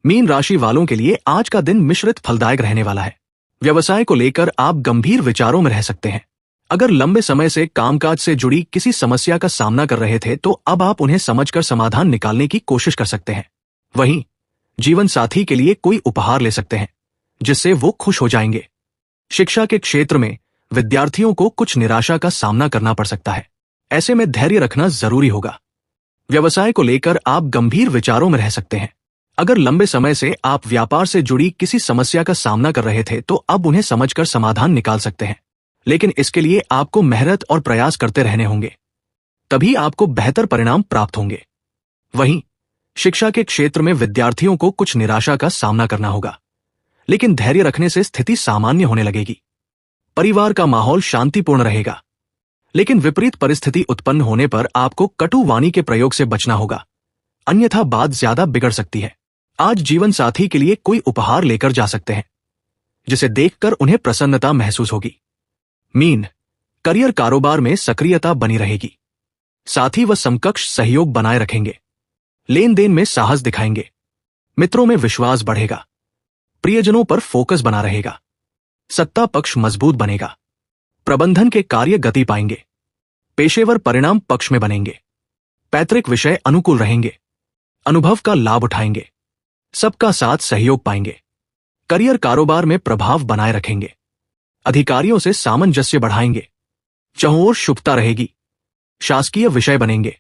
Mean राशि वालों के लिए आज का दिन मिश्रित फलदायक रहने वाला है। व्यवसाय को लेकर आप गंभीर विचारों में रह सकते हैं। अगर लंबे समय से कामकाज से जुड़ी किसी समस्या का सामना कर रहे थे तो अब आप उन्हें समझकर समाधान निकालने की कोशिश कर सकते हैं। वहीं जीवन साथी के लिए कोई उपहार ले सकते हैं जिससे वो खुश हो जाएंगे। शिक्षा के क्षेत्र में विद्यार्थियों को कुछ निराशा का सामना करना पड़ सकता है। ऐसे में धैर्य रखना जरूरी होगा। व्यवसाय को लेकर आप गंभीर विचारों में रह सकते हैं। अगर लंबे समय से आप व्यापार से जुड़ी किसी समस्या का सामना कर रहे थे तो अब उन्हें समझकर समाधान निकाल सकते हैं, लेकिन इसके लिए आपको मेहनत और प्रयास करते रहने होंगे, तभी आपको बेहतर परिणाम प्राप्त होंगे। वहीं शिक्षा के क्षेत्र में विद्यार्थियों को कुछ निराशा का सामना करना होगा, लेकिन धैर्य रखने से स्थिति सामान्य होने लगेगी। परिवार का माहौल शांतिपूर्ण रहेगा, लेकिन विपरीत परिस्थिति उत्पन्न होने पर आपको कटु वाणी के प्रयोग से बचना होगा, अन्यथा बात ज्यादा बिगड़ सकती है। आज जीवन साथी के लिए कोई उपहार लेकर जा सकते हैं जिसे देखकर उन्हें प्रसन्नता महसूस होगी। मीन, करियर कारोबार में सक्रियता बनी रहेगी। साथी व समकक्ष सहयोग बनाए रखेंगे। लेन देन में साहस दिखाएंगे। मित्रों में विश्वास बढ़ेगा। प्रियजनों पर फोकस बना रहेगा। सत्ता पक्ष मजबूत बनेगा। प्रबंधन के कार्य गति पाएंगे। पेशेवर परिणाम पक्ष में बनेंगे। पैतृक विषय अनुकूल रहेंगे। अनुभव का लाभ उठाएंगे। सबका साथ सहयोग पाएंगे। करियर कारोबार में प्रभाव बनाए रखेंगे। अधिकारियों से सामंजस्य बढ़ाएंगे। चहुओर शुभता रहेगी। शासकीय विषय बनेंगे।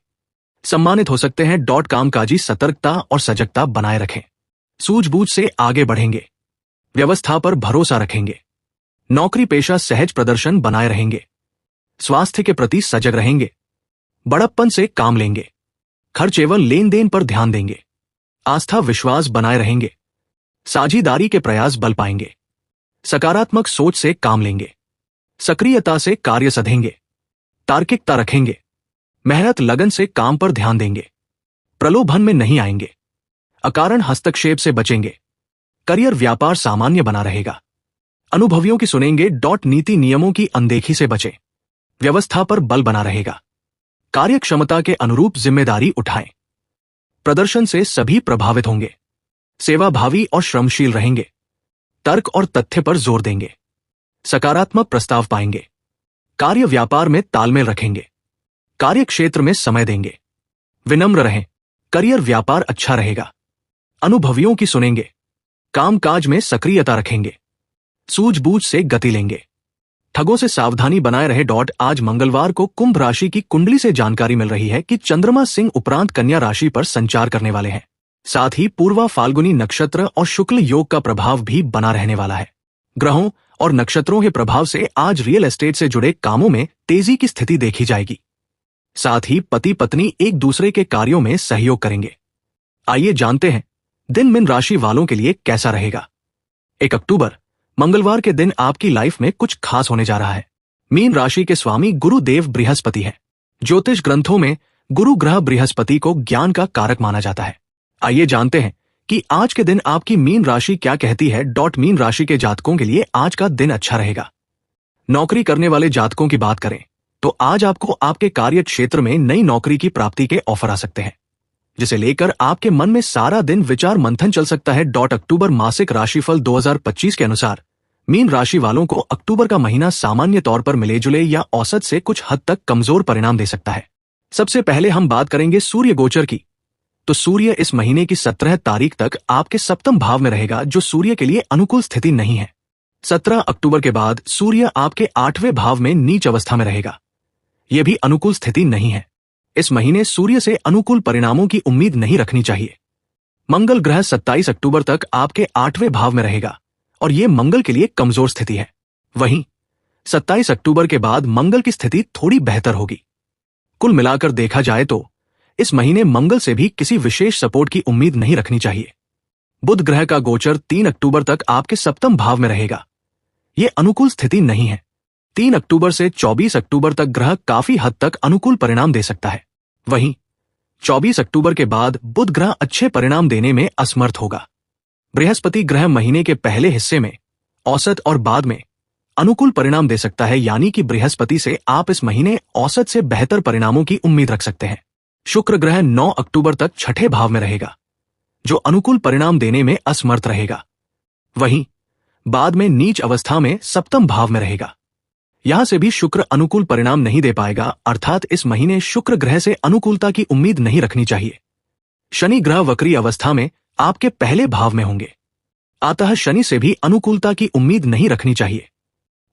सम्मानित हो सकते हैं। कामकाजी सतर्कता और सजगता बनाए रखें। सूझबूझ से आगे बढ़ेंगे। व्यवस्था पर भरोसा रखेंगे। नौकरी पेशा सहज प्रदर्शन बनाए रहेंगे। स्वास्थ्य के प्रति सजग रहेंगे। बड़प्पन से काम लेंगे। खर्च एवं लेन देन पर ध्यान देंगे। आस्था विश्वास बनाए रहेंगे। साझेदारी के प्रयास बल पाएंगे। सकारात्मक सोच से काम लेंगे। सक्रियता से कार्य सधेंगे। तार्किकता रखेंगे। मेहनत लगन से काम पर ध्यान देंगे। प्रलोभन में नहीं आएंगे। अकारण हस्तक्षेप से बचेंगे। करियर व्यापार सामान्य बना रहेगा। अनुभवियों की सुनेंगे। नीति नियमों की अनदेखी से बचें। व्यवस्था पर बल बना रहेगा। कार्य क्षमता के अनुरूप जिम्मेदारी उठाएं। प्रदर्शन से सभी प्रभावित होंगे। सेवाभावी और श्रमशील रहेंगे। तर्क और तथ्य पर जोर देंगे। सकारात्मक प्रस्ताव पाएंगे। कार्य व्यापार में तालमेल रखेंगे। कार्य क्षेत्र में समय देंगे। विनम्र रहें। करियर व्यापार अच्छा रहेगा। अनुभवियों की सुनेंगे। कामकाज में सक्रियता रखेंगे। सूझबूझ से गति लेंगे। ठगों से सावधानी बनाए रहे। आज मंगलवार को कुंभ राशि की कुंडली से जानकारी मिल रही है कि चंद्रमा सिंह उपरांत कन्या राशि पर संचार करने वाले हैं। साथ ही पूर्वा फाल्गुनी नक्षत्र और शुक्ल योग का प्रभाव भी बना रहने वाला है। ग्रहों और नक्षत्रों के प्रभाव से आज रियल एस्टेट से जुड़े कामों में तेजी की स्थिति देखी जाएगी। साथ ही पति पत्नी एक दूसरे के कार्यों में सहयोग करेंगे। आइए जानते हैं दिन मीन राशि वालों के लिए कैसा रहेगा। 1 अक्टूबर मंगलवार के दिन आपकी लाइफ में कुछ खास होने जा रहा है। मीन राशि के स्वामी गुरुदेव बृहस्पति है। ज्योतिष ग्रंथों में गुरु ग्रह बृहस्पति को ज्ञान का कारक माना जाता है। आइए जानते हैं कि आज के दिन आपकी मीन राशि क्या कहती है। मीन राशि के जातकों के लिए आज का दिन अच्छा रहेगा। नौकरी करने वाले जातकों की बात करें तो आज आपको आपके कार्य क्षेत्र में नई नौकरी की प्राप्ति के ऑफर आ सकते हैं, जिसे लेकर आपके मन में सारा दिन विचार मंथन चल सकता है। अक्टूबर मासिक राशिफल 2025 के अनुसार मीन राशि वालों को अक्टूबर का महीना सामान्य तौर पर मिले जुले या औसत से कुछ हद तक कमजोर परिणाम दे सकता है। सबसे पहले हम बात करेंगे सूर्य गोचर की। तो सूर्य इस महीने की 17 तारीख तक आपके सप्तम भाव में रहेगा, जो सूर्य के लिए अनुकूल स्थिति नहीं है। 17 अक्टूबर के बाद सूर्य आपके 8वें भाव में नीच अवस्था में रहेगा। यह भी अनुकूल स्थिति नहीं है। इस महीने सूर्य से अनुकूल परिणामों की उम्मीद नहीं रखनी चाहिए। मंगल ग्रह 27 अक्टूबर तक आपके 8वें भाव में रहेगा और यह मंगल के लिए कमजोर स्थिति है। वहीं 27 अक्टूबर के बाद मंगल की स्थिति थोड़ी बेहतर होगी। कुल मिलाकर देखा जाए तो इस महीने मंगल से भी किसी विशेष सपोर्ट की उम्मीद नहीं रखनी चाहिए। बुध ग्रह का गोचर 3 अक्टूबर तक आपके सप्तम भाव में रहेगा। यह अनुकूल स्थिति नहीं है। 3 अक्टूबर से 24 अक्टूबर तक ग्रह काफी हद तक अनुकूल परिणाम दे सकता है। वहीं 24 अक्टूबर के बाद बुध ग्रह अच्छे परिणाम देने में असमर्थ होगा। बृहस्पति ग्रह महीने के पहले हिस्से में औसत और बाद में अनुकूल परिणाम दे सकता है, यानी कि बृहस्पति से आप इस महीने औसत से बेहतर परिणामों की उम्मीद रख सकते हैं। शुक्र ग्रह 9 अक्टूबर तक छठे भाव में रहेगा। जो अनुकूल परिणाम देने में असमर्थ रहेगा। वहीं बाद में नीच अवस्था में सप्तम भाव में रहेगा। यहां से भी शुक्र अनुकूल परिणाम नहीं दे पाएगा, अर्थात इस महीने शुक्र ग्रह से अनुकूलता की उम्मीद नहीं रखनी चाहिए। शनि ग्रह वक्री अवस्था में आपके पहले भाव में होंगे, अतः शनि से भी अनुकूलता की उम्मीद नहीं रखनी चाहिए।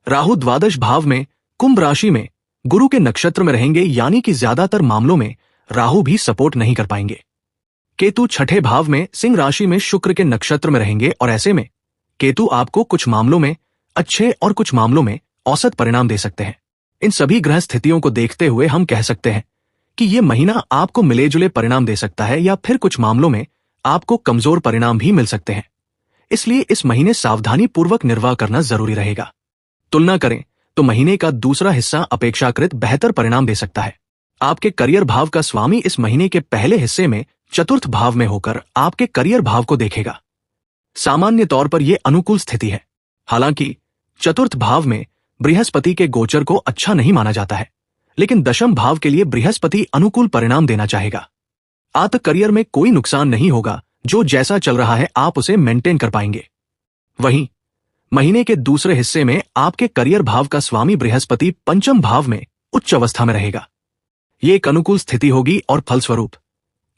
राहु द्वादश भाव में कुंभ राशि में गुरु के नक्षत्र में रहेंगे, यानी कि ज्यादातर मामलों में राहु भी सपोर्ट नहीं कर पाएंगे। केतु छठे भाव में सिंह राशि में शुक्र के नक्षत्र में रहेंगे और ऐसे में केतु आपको कुछ मामलों में अच्छे और कुछ मामलों में औसत परिणाम दे सकते हैं। इन सभी ग्रह स्थितियों को देखते हुए हम कह सकते हैं कि यह महीना आपको मिले जुले परिणाम दे सकता है या फिर कुछ मामलों में आपको कमजोर परिणाम भी मिल सकते हैं। इसलिए इस महीने सावधानी पूर्वक निर्वाह करना जरूरी रहेगा। तुलना करें तो महीने का दूसरा हिस्सा अपेक्षाकृत बेहतर परिणाम दे सकता है। आपके करियर भाव का स्वामी इस महीने के पहले हिस्से में चतुर्थ भाव में होकर आपके करियर भाव को देखेगा। सामान्य तौर पर यह अनुकूल स्थिति है। हालांकि चतुर्थ भाव में बृहस्पति के गोचर को अच्छा नहीं माना जाता है, लेकिन दशम भाव के लिए बृहस्पति अनुकूल परिणाम देना चाहेगा। आत करियर में कोई नुकसान नहीं होगा, जो जैसा चल रहा है आप उसे मेंटेन कर पाएंगे। वहीं महीने के दूसरे हिस्से में आपके करियर भाव का स्वामी बृहस्पति पंचम भाव में उच्च अवस्था में रहेगा। यह एक अनुकूल स्थिति होगी और फलस्वरूप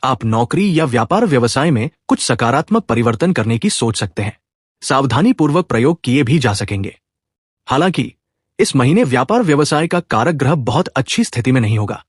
आप नौकरी या व्यापार व्यवसाय में कुछ सकारात्मक परिवर्तन करने की सोच सकते हैं। सावधानी पूर्वक प्रयोग किए भी जा सकेंगे। हालांकि इस महीने व्यापार व्यवसाय का कारक ग्रह बहुत अच्छी स्थिति में नहीं होगा,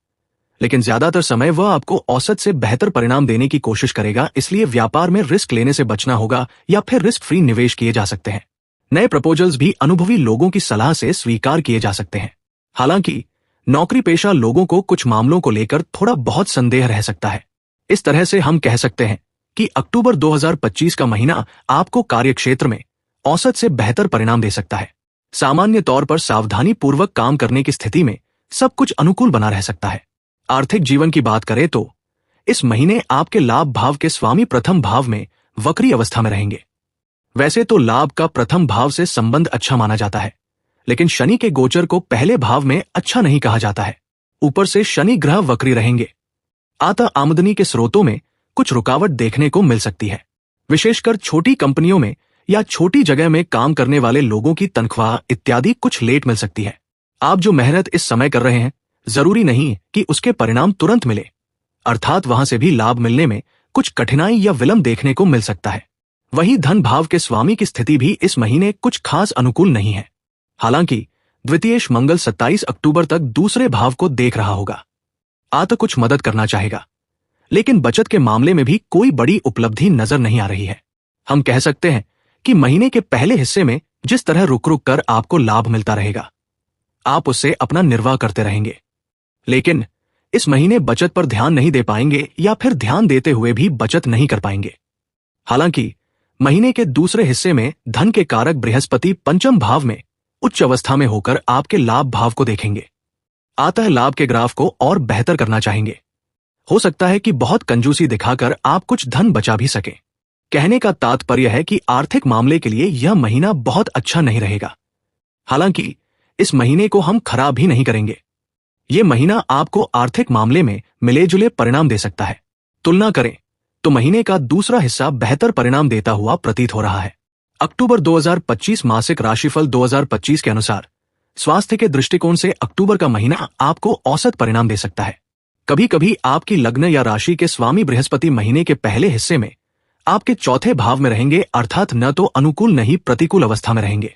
लेकिन ज्यादातर समय वह आपको औसत से बेहतर परिणाम देने की कोशिश करेगा। इसलिए व्यापार में रिस्क लेने से बचना होगा या फिर रिस्क फ्री निवेश किए जा सकते हैं। नए प्रपोजल्स भी अनुभवी लोगों की सलाह से स्वीकार किए जा सकते हैं। हालांकि नौकरी पेशा लोगों को कुछ मामलों को लेकर थोड़ा बहुत संदेह रह सकता है। इस तरह से हम कह सकते हैं कि अक्टूबर 2025 का महीना आपको कार्यक्षेत्र में औसत से बेहतर परिणाम दे सकता है। सामान्य तौर पर सावधानी पूर्वक काम करने की स्थिति में सब कुछ अनुकूल बना रह सकता है। आर्थिक जीवन की बात करें तो इस महीने आपके लाभ भाव के स्वामी प्रथम भाव में वक्री अवस्था में रहेंगे। वैसे तो लाभ का प्रथम भाव से संबंध अच्छा माना जाता है, लेकिन शनि के गोचर को पहले भाव में अच्छा नहीं कहा जाता है। ऊपर से शनि ग्रह वक्री रहेंगे, अतः आमदनी के स्रोतों में कुछ रुकावट देखने को मिल सकती है। विशेषकर छोटी कंपनियों में या छोटी जगह में काम करने वाले लोगों की तनख्वाह इत्यादि कुछ लेट मिल सकती है। आप जो मेहनत इस समय कर रहे हैं, जरूरी नहीं कि उसके परिणाम तुरंत मिले, अर्थात वहां से भी लाभ मिलने में कुछ कठिनाई या विलंब देखने को मिल सकता है। वहीं धन भाव के स्वामी की स्थिति भी इस महीने कुछ खास अनुकूल नहीं है। हालांकि द्वितीयेश मंगल 27 अक्टूबर तक दूसरे भाव को देख रहा होगा, अतः कुछ मदद करना चाहेगा, लेकिन बचत के मामले में भी कोई बड़ी उपलब्धि नजर नहीं आ रही है। हम कह सकते हैं कि महीने के पहले हिस्से में जिस तरह रुक रुक कर आपको लाभ मिलता रहेगा, आप उससे अपना निर्वाह करते रहेंगे, लेकिन इस महीने बचत पर ध्यान नहीं दे पाएंगे या फिर ध्यान देते हुए भी बचत नहीं कर पाएंगे। हालांकि महीने के दूसरे हिस्से में धन के कारक बृहस्पति पंचम भाव में उच्च अवस्था में होकर आपके लाभ भाव को देखेंगे, अतः लाभ के ग्राफ को और बेहतर करना चाहेंगे। हो सकता है कि बहुत कंजूसी दिखाकर आप कुछ धन बचा भी सकें। कहने का तात्पर्य है कि आर्थिक मामले के लिए यह महीना बहुत अच्छा नहीं रहेगा। हालांकि इस महीने को हम खराब भी नहीं करेंगे। यह महीना आपको आर्थिक मामले में मिले जुले परिणाम दे सकता है। तुलना करें तो महीने का दूसरा हिस्सा बेहतर परिणाम देता हुआ प्रतीत हो रहा है। अक्टूबर 2025 मासिक राशिफल 2025 के अनुसार स्वास्थ्य के दृष्टिकोण से अक्टूबर का महीना आपको औसत परिणाम दे सकता है। कभी कभी आपकी लग्न या राशि के स्वामी बृहस्पति महीने के पहले हिस्से में आपके चौथे भाव में रहेंगे, अर्थात न तो अनुकूल न ही प्रतिकूल अवस्था में रहेंगे।